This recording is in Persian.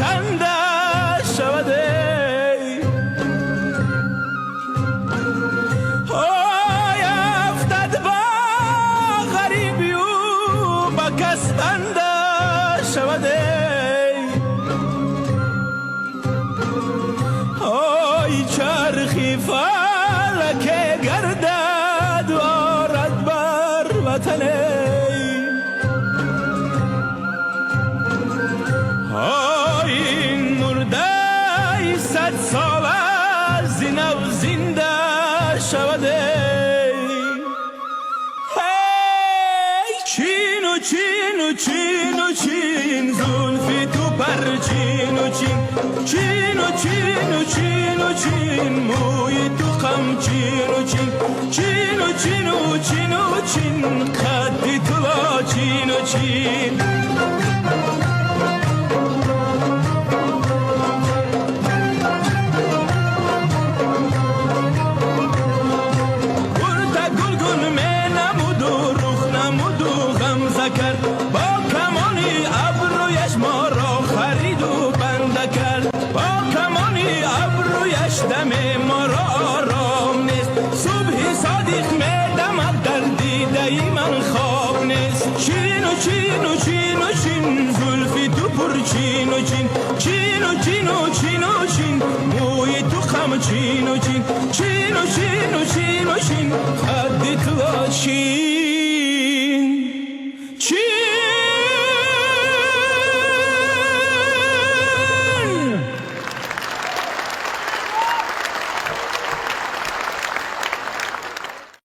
خنده شود های افتد با غریبی و با کس بنده شود های چرخی فلک گردد و آرد بر وطن های این مرده صد سال از این و زنده شود چین و چین و چین و چین زلفی تو پر چین و چین چین و چین و چین و چین موی تو خم چین و چین چین و چین و چین و چین قدی تو با چین و چین با کمانی ابرویش ما را خرید و بنده کرد با کمانی ابرویش دم ما را آرام نیست صبح صادق میدمد در دیده من خواب نیست چین و چین و چین و چین زلفی تو پر چین و چین چین و چین و چین و چین موی تو خم چین و چین چین و چین و چین و چین قدی تو چین